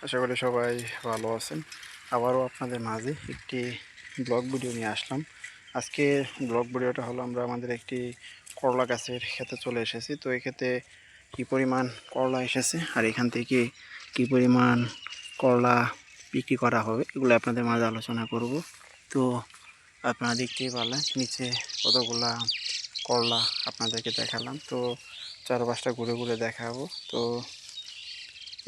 আশা করি সবাই ভালো আছেন। আবারও আপনাদের মাঝে একটি ব্লগ ভিডিও নিয়ে আসলাম। আজকে ব্লগ ভিডিওটা হলো আমরা আমাদের একটি করলা গাছের ক্ষেতে চলে এসেছি। তো এই ক্ষেতে কী পরিমাণ করলা এসেছে আর এখান থেকে কী পরিমাণ করলা বিক্রি করা হবে এগুলো আপনাদের মাঝে আলোচনা করব। তো আপনারা দেখতেই পারলেন নিচে কতগুলা করলা আপনাদেরকে দেখালাম। তো চারপাশটা ঘুরে ঘুরে দেখাবো। তো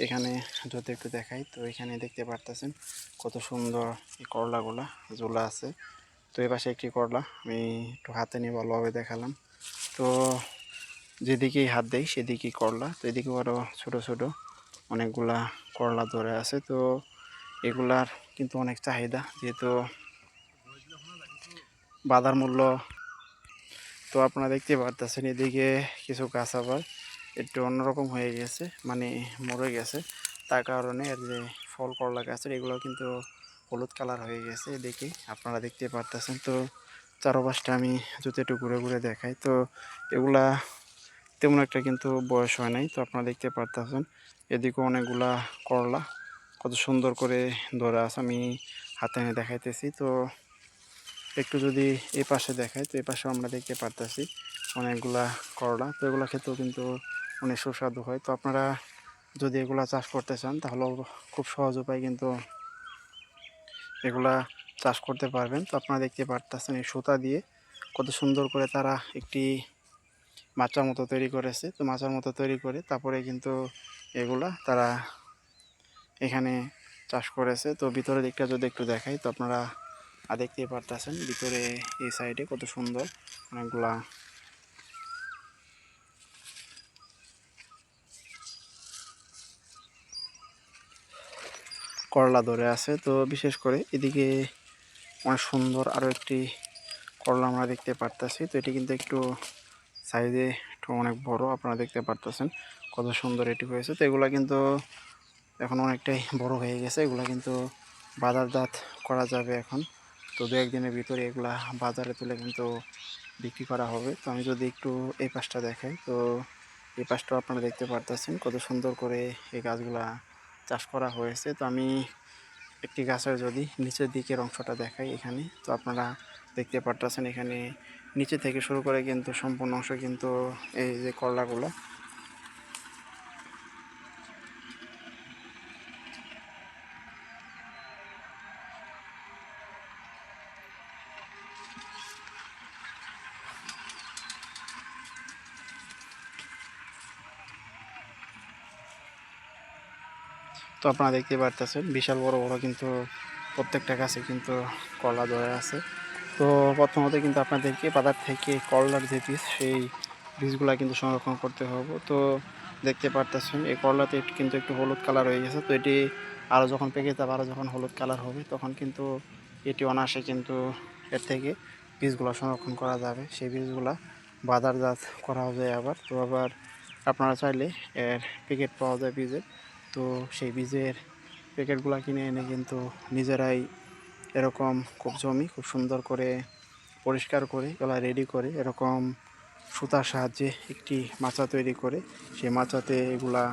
এখানে যদি একটু দেখাই, তো এখানে দেখতে পারতেছেন কত সুন্দর এই করলাগুলা ঝোলা আছে। তো এই পাশে একটি করলা আমি একটু হাতে নিয়ে ভালোভাবে দেখালাম। তো যেদিকেই হাত দেয় সেদিকেই করলা। তো এদিকেও আরও ছোটো ছোটো অনেকগুলা করলা ধরে আছে। তো এগুলার কিন্তু অনেক চাহিদা, যেহেতু বাজার মূল্য। তো আপনারা দেখতে পারতেছেন এদিকে কিছু গাছ আবার একটু অন্যরকম হয়ে গেছে, মানে মরে গেছে। তার কারণে এর যে ফল করলা গাছের এগুলো কিন্তু হলুদ কালার হয়ে গেছে, এদিকে আপনারা দেখতে পারতেছেন। তো চারপাশটা আমি যদি একটু ঘুরে ঘুরে দেখাই, তো এগুলা তেমন একটা কিন্তু বয়স হয় নাই। তো আপনারা দেখতে পারতেছেন এদিকেও অনেকগুলা করলা কত সুন্দর করে ধরে আছে, আমি হাতে এনে দেখাইতেছি। তো একটু যদি এই পাশে দেখাই, তো এই পাশেও আমরা দেখতে পারতেছি অনেকগুলা করলা। তো এগুলো খেতেও কিন্তু অনেক সুস্বাদু হয়। তো আপনারা যদি এগুলা চাষ করতে চান তাহলে খুব সহজ উপায় কিন্তু এগুলা চাষ করতে পারবেন। তো আপনারা দেখতে পারতেছেন এই সুতা দিয়ে কত সুন্দর করে তারা একটি মাচার মতো তৈরি করেছে। তো মাচার মতো তৈরি করে তারপরে কিন্তু এগুলা তারা এখানে চাষ করেছে। তো ভিতরের দিকটা যদি একটু দেখাই, তো আপনারা দেখতেই পারতেছেন ভিতরে এই সাইডে কত সুন্দর অনেকগুলা করলা ধরে আছে। তো বিশেষ করে এদিকে অনেক সুন্দর আরও একটি করলা আমরা দেখতে পারতেছি। তো এটি কিন্তু একটু সাইজে একটু অনেক বড়, আপনারা দেখতে পারতেছেন কত সুন্দর এটি হয়েছে। তো এগুলা কিন্তু এখন অনেকটাই বড় হয়ে গেছে, এগুলা কিন্তু বাজারজাত করা যাবে এখন। তো দু একদিনের ভিতরে এগুলা বাজারে তুলে কিন্তু বিক্রি করা হবে। তো আমি যদি একটু এই পাশটা দেখাই, তো এই পাশটাও আপনারা দেখতে পারতেছেন কত সুন্দর করে এই গাছগুলা চাষ করা হয়েছে। তো আমি একটি গাছের যদি নিচের দিকের অংশটা দেখাই এখানে, তো আপনারা দেখতে পারতেছেন এখানে নিচে থেকে শুরু করে কিন্তু সম্পূর্ণ অংশ কিন্তু এই যে করলাগুলো। তো আপনারা দেখতে পারতেছেন বিশাল বড় বড় কিন্তু প্রত্যেকটা গাছে কিন্তু করলা ধরে আছে। তো প্রথমত কিন্তু আপনাদেরকে বাজার থেকে করলার যে বীজ, সেই বীজগুলা কিন্তু সংরক্ষণ করতে হবে। তো দেখতে পারতেছেন এই করলাতে কিন্তু একটু হলুদ কালার হয়ে গেছে। তো এটি আরও যখন পেকে যাবে, আরও যখন হলুদ কালার হবে, তখন কিন্তু এটি অনায়াসে কিন্তু এর থেকে বীজগুলো সংরক্ষণ করা যাবে। সেই বীজগুলা বাজারজাত করা হবে আবার। তো আবার আপনারা চাইলে এর প্যাকেট পাওয়া যায় বীজের। তো সেই বীজের প্যাকেটগুলো কিনে এনে কিন্তু নিজেরাই এরকম খুব জমি খুব সুন্দর করে পরিষ্কার করে এগুলো রেডি করে এরকম সুতার সাহায্যে একটি মাচা তৈরি করে সেই মাচাতে এগুলা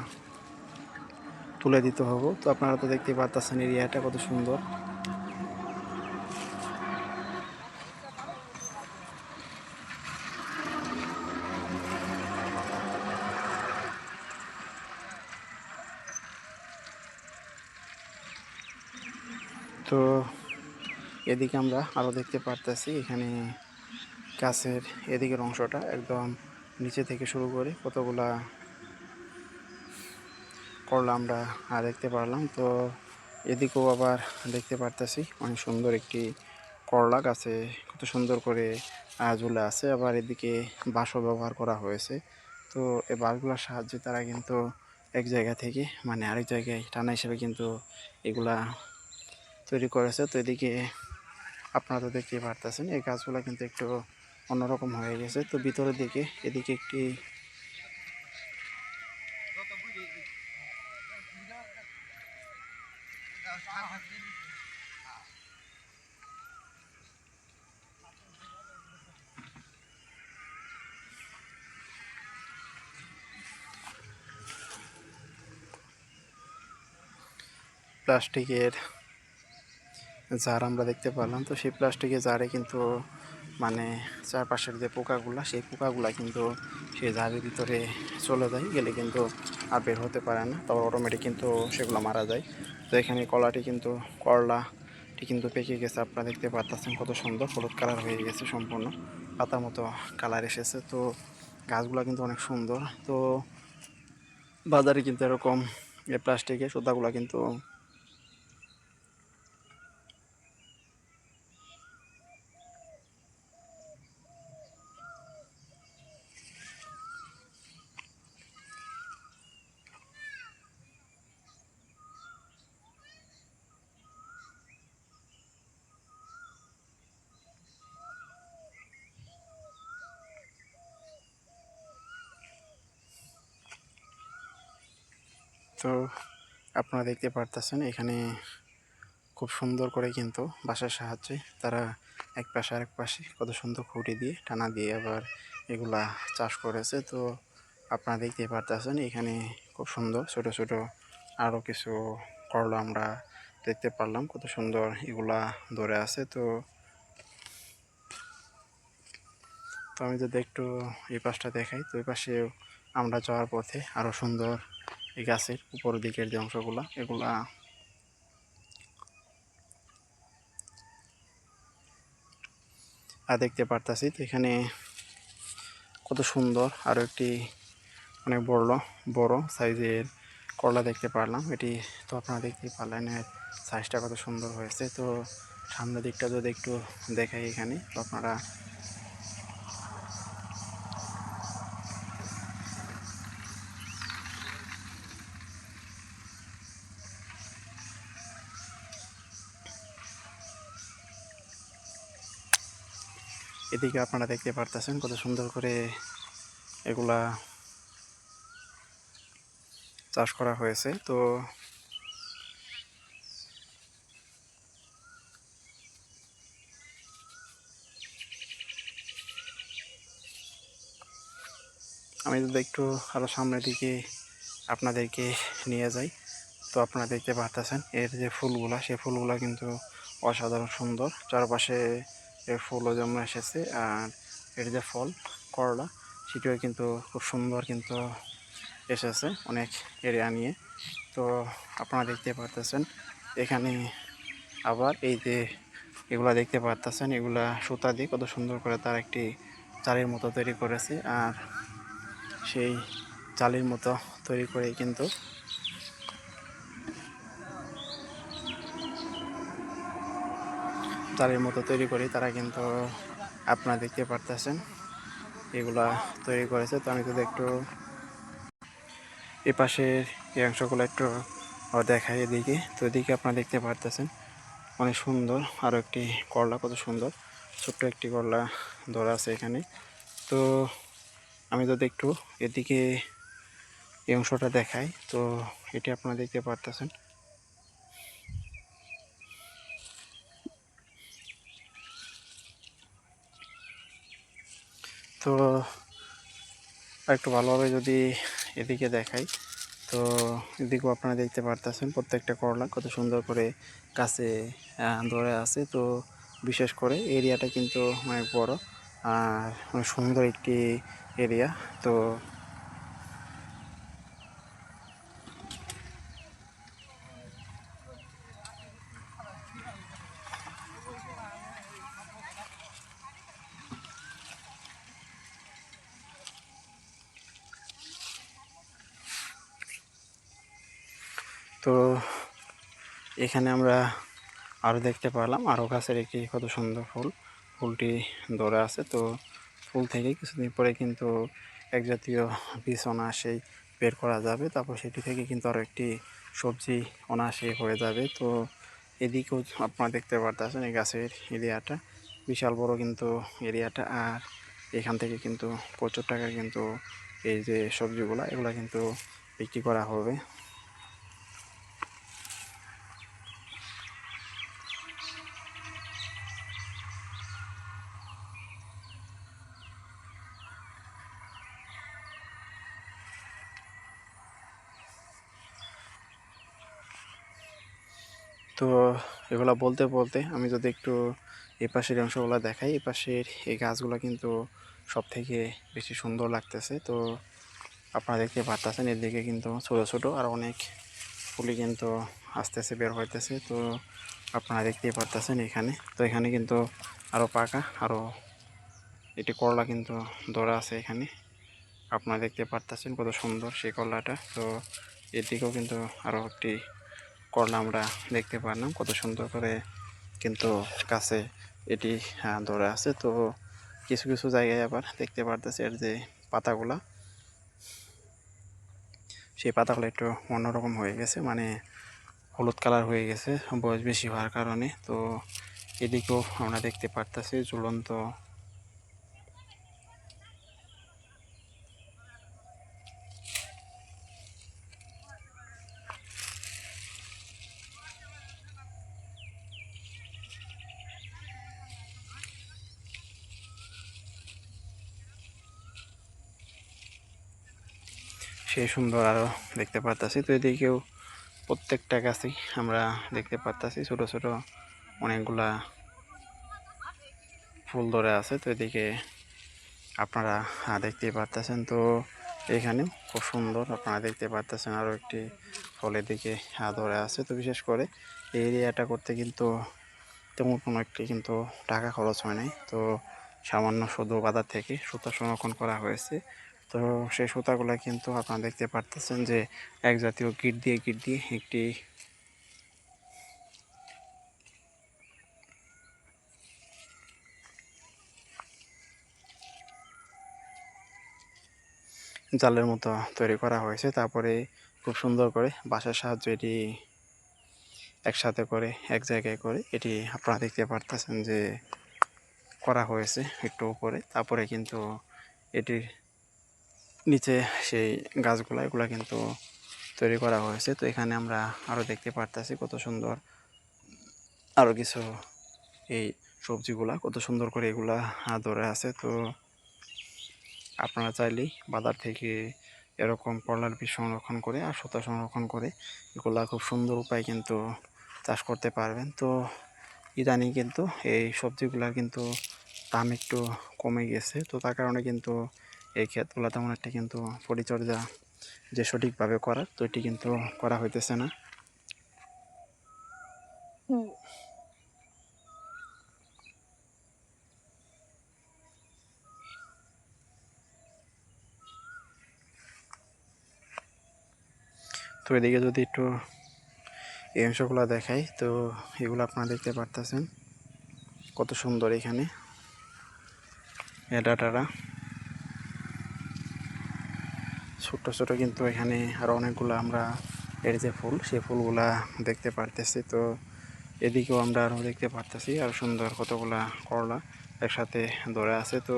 তুলে দিতে হবে। তো আপনারা তো দেখতে পাচ্ছেন এরিয়াটা কত সুন্দর। তো এদিকে আমরা আরও দেখতে পারতেছি এখানে গাছের এদিকের অংশটা একদম নিচে থেকে শুরু করে কতগুলা করলা আমরা দেখতে পারলাম। তো এদিকেও আবার দেখতে পারতেছি অনেক সুন্দর একটি করলা গাছে কত সুন্দর করে ঝুলে আছে। আবার এদিকে বাঁশও ব্যবহার করা হয়েছে। তো এই বাঁশগুলোর সাহায্যে তারা কিন্তু এক জায়গা থেকে মানে আরেক জায়গায় টানা হিসেবে কিন্তু এগুলা তৈরি করেছে। তো এদিকে আপনারা তো দেখতেই পারতেছেন এই গাছগুলো কিন্তু একটু অন্যরকম হয়ে গেছে। তো ভিতরের দিকে এদিকে একটি প্লাস্টিকের জার আমরা দেখতে পারলাম। তো সেই প্লাস্টিকের জারে কিন্তু মানে চারপাশের যে পোকাগুলা, সেই পোকাগুলা কিন্তু সেই জারের ভিতরে চলে যায়, গেলে কিন্তু আর বের হতে পারে না, তারপর অটোমেটিক কিন্তু সেগুলো মারা যায়। তো এখানে করলাটি কিন্তু পেকে গেছে, আপনারা দেখতে পারতেছেন কত সুন্দর হলুদ কালার হয়ে গেছে, সম্পূর্ণ পাতার মতো কালার এসেছে। তো গাছগুলো কিন্তু অনেক সুন্দর। তো বাজারে কিন্তু এরকম প্লাস্টিকের সুতাগুলো কিন্তু তো আপনারা দেখতে পারতেছেন এখানে খুব সুন্দর করে কিন্তু বাঁশের সাহায্যে তারা এক পাশে আরেক পাশে কত সুন্দর খুঁটি দিয়ে টানা দিয়ে আবার এগুলা চাষ করেছে। তো আপনারা দেখতে পারতেছেন এখানে খুব সুন্দর ছোট ছোট আরও কিছু করলা আমরা দেখতে পারলাম, কত সুন্দর এগুলা ধরে আছে। তো তো আমি যদি একটু এই পাশটা দেখাই, তো এই পাশে আমরা যাওয়ার পথে আরও সুন্দর এই গাছের উপর দিকের যে অংশগুলা এগুলা দেখতে পারতাছি। তো এখানে কত সুন্দর আরও একটি অনেক বড় সাইজের করলা দেখতে পারলাম। এটি তো আপনারা দেখতেই পারলেন এর সাইজটা কত সুন্দর হয়েছে। তো সামনের দিকটা যদি একটু দেখাই এখানে, তো আপনারা এদিকে আপনারা দেখতে পারতেছেন কত সুন্দর করে এগুলা চাষ করা হয়েছে। তো আমি যদি একটু আরও সামনের দিকে আপনাদেরকে নিয়ে যাই, তো আপনারা দেখতে পারতেছেন এর যে ফুলগুলা, সেই ফুলগুলা কিন্তু অসাধারণ সুন্দর, চারপাশে এর ফুলও যেমন এসেছে, আর এর যে ফল করলা সেটিও কিন্তু খুব সুন্দর কিন্তু এসেছে অনেক এরিয়া নিয়ে। তো আপনারা দেখতে পারতেছেন এখানে আবার এই যে এগুলা দেখতে পারতেছেন, এগুলা সুতা দিয়ে কত সুন্দর করে তার একটি জালির মতো তৈরি করেছে। আর সেই জালির মতো তৈরি করে কিন্তু তারা কিন্তু আপনারা দেখতে পারতেছেন এগুলা তৈরি করেছে। তো আমি যদি একটু এই পাশের এই অংশগুলো একটু দেখাই এদিকে, তো এদিকে আপনারা দেখতে পারতেছেন অনেক সুন্দর আরও একটি করলা, কত সুন্দর ছোট্ট একটি করলা ধরা আছে এখানে। তো আমি যদি একটু এদিকে এই অংশটা দেখাই, তো এটি আপনারা দেখতে পারতেছেন। তো একটু ভালোভাবে যদি এদিকে দেখাই, তো এদিকেও আপনারা দেখতে পারতেছেন প্রত্যেকটা করলা কত সুন্দর করে গাছে ধরে আছে। তো বিশেষ করে এরিয়াটা কিন্তু অনেক বড় আর অনেক সুন্দর একটি এরিয়া। তো তো এখানে আমরা আরও দেখতে পেলাম আরও গাছের একটি কত সুন্দর ফুলটি ধরে আছে। তো ফুল থেকে কিছুদিন পরে কিন্তু এক জাতীয় বীজ অনায়াসেই বের করা যাবে, তারপর সেটি থেকে কিন্তু আরও একটি সবজি অনায়াসেই হয়ে যাবে। তো এদিকেও আপনারা দেখতে পারতেছেন এই গাছের এরিয়াটা বিশাল বড় কিন্তু এরিয়াটা, আর এখান থেকে কিন্তু প্রচুর টাকা কিন্তু এই যে সবজিগুলা এগুলা কিন্তু বিক্রি করা হবে। তো এগুলা বলতে বলতে আমি যদি একটু এই পাশের অংশগুলো দেখাই, এই পাশের এই গাছগুলো কিন্তু সব থেকে বেশি সুন্দর লাগতেছে। তো আপনারা দেখতে পারতেছেন এদিকে কিন্তু ছোট ছোট আর অনেক ফুলি কিন্তু আস্তে আস্তে বের হইতেছে। তো আপনারা দেখতেই পারতেছেন এখানে, তো এখানে কিন্তু আরও পাকা আরও একটি করলা কিন্তু ধরা আছে এখানে। আপনারা দেখতে পারতেছেন কত সুন্দর সেই করলাটা। তো এদিকেও কিন্তু আরও একটি করলা আমরা দেখতে পারলাম, কত সুন্দর করে কিন্তু গাছে এটি ধরে আছে। তো কিছু কিছু জায়গায় আবার দেখতে পারতেছে এর যে পাতাগুলা, সেই পাতাগুলো একটু অন্যরকম হয়ে গেছে, মানে হলুদ কালার হয়ে গেছে বয়স বেশি হওয়ার কারণে। তো এদিকেও আমরা দেখতে পারতেছি ঝুলন্ত সেই সুন্দর আরও দেখতে পারতেছি। তো এদিকেও প্রত্যেকটা গাছেই আমরা দেখতে পারতেছি ছোট ছোট অনেকগুলা ফুল ধরে আছে। তো এদিকে আপনারা দেখতে পারতেছেন। তো এখানে খুব সুন্দর আপনারা দেখতে পারতেছেন আরও একটি ফলের দিকে ধরে আছে। তো বিশেষ করে এই এরিয়াটা করতে কিন্তু তেমন কোনো একটি কিন্তু টাকা খরচ হয় নাই। তো সামান্য শুধু বাজার থেকে সুতা সংরক্ষণ করা হয়েছে। তো সেই সুতাগুলো কিন্তু আপনারা দেখতে পারতেছেন যে এক জাতীয় গিট দিয়ে একটি জালের মতো তৈরি করা হয়েছে। তারপরে খুব সুন্দর করে বাঁশের সাহায্যে এটি একসাথে করে এক জায়গায় করে এটি আপনারা দেখতে পারতেছেন যে করা হয়েছে একটু উপরে। তারপরে কিন্তু এটির নিচে সেই গাছগুলা এগুলা কিন্তু তৈরি করা হয়েছে। তো এখানে আমরা আরও দেখতে পারতেছি কত সুন্দর আরও কিছু এই সবজিগুলা কত সুন্দর করে এগুলা ধরে আছে। তো আপনারা চাইলেই বাজার থেকে এরকম করলার বীজ সংরক্ষণ করে আর সুতা সংরক্ষণ করে এগুলা খুব সুন্দর উপায় কিন্তু চাষ করতে পারবেন। তো ইদানিং কিন্তু এই সবজিগুলার কিন্তু দাম একটু কমে গেছে। তো তার কারণে কিন্তু এই ক্ষেতগুলো তেমন একটা কিন্তু পরিচর্যা যে সঠিকভাবে করার, তো এটি কিন্তু করা হইতেছে না। তো এদিকে যদি একটু এই অংশগুলো দেখাই, তো এগুলো আপনারা দেখতে পারতেছেন কত সুন্দর এখানে ডাটারা ছোট ছোট, কিন্তু এখানে আরও অনেকগুলো আমরা এর যে ফুল সেই ফুলগুলা দেখতে পারতেছি। তো এদিকেও আমরা আরও দেখতে পারতেছি আর সুন্দর কতগুলা করলা একসাথে ধরে আছে। তো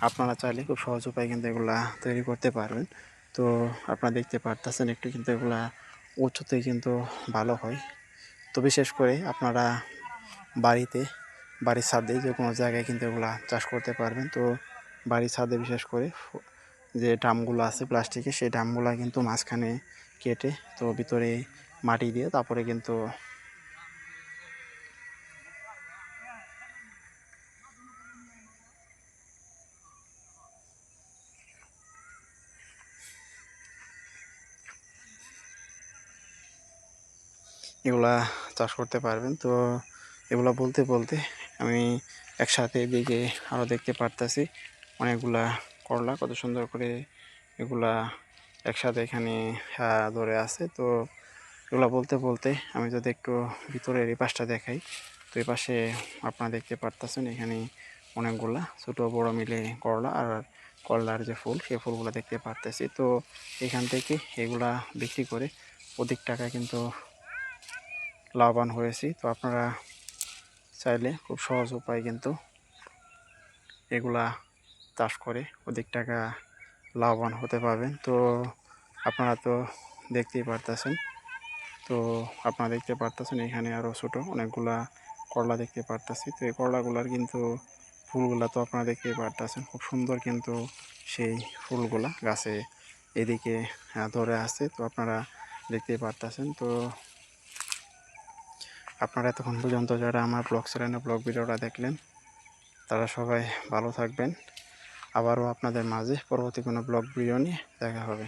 আপনারা চাইলে খুব সহজ উপায় কিন্তু এগুলা তৈরি করতে পারবেন। তো আপনারা দেখতে পারতেছেন একটু কিন্তু এগুলা উচ্চতে কিন্তু ভালো হয়। তো বিশেষ করে আপনারা বাড়িতে বাড়ির ছাদে যে কোনো জায়গায় কিন্তু এগুলা চাষ করতে পারবেন। তো বাড়ির ছাদে বিশেষ করে যে ড্রামগুলো আছে প্লাস্টিকের, সেই ড্রামগুলো কিন্তু মাঝখানে কেটে তো ভিতরে মাটি দিয়ে তারপরে কিন্তু এগুলা চাষ করতে পারবেন। তো এগুলা বলতে বলতে আমি একসাথে এদিকে আরও দেখতে পারতেছি অনেকগুলা করলা কত সুন্দর করে এগুলা একসাথে এখানে ধরে আছে। তো এগুলা বলতে বলতে আমি যদি একটু ভিতরের এই পাশটা দেখাই, তো এই পাশে আপনারা দেখতে পারতেছেন এখানে অনেকগুলা ছোট বড় মিলে করলা আর করলার যে ফুল সেই ফুলগুলো দেখতে পারতেছি। তো এখান থেকে এগুলা বিক্রি করে অধিক টাকা কিন্তু লাভবান হয়েছি। তো আপনারা চাইলে খুব সহজ উপায় কিন্তু এগুলা চাষ করে অধিক টাকা লাভবান হতে পারবেন। তো আপনারা তো দেখতেই পারতেছেন। তো আপনারা দেখতে পারতেছেন এখানে আরও ছোট অনেকগুলা করলা দেখতে পারতেছি। তো এই করলাগুলার কিন্তু ফুলগুলা তো আপনারা দেখতেই পারতেছেন খুব সুন্দর কিন্তু সেই ফুলগুলা গাছে এদিকে ধরে আছে। তো আপনারা দেখতেই পারতেছেন। তো আপনারা এতক্ষণ পর্যন্ত যারা আমার ব্লগ চ্যানেলে ব্লগ ভিডিওটা দেখলেন তারা সবাই ভালো থাকবেন। আবারও আপনাদের মাঝে পরবর্তী কোনো ব্লগ ভিডিও নিয়ে দেখা হবে।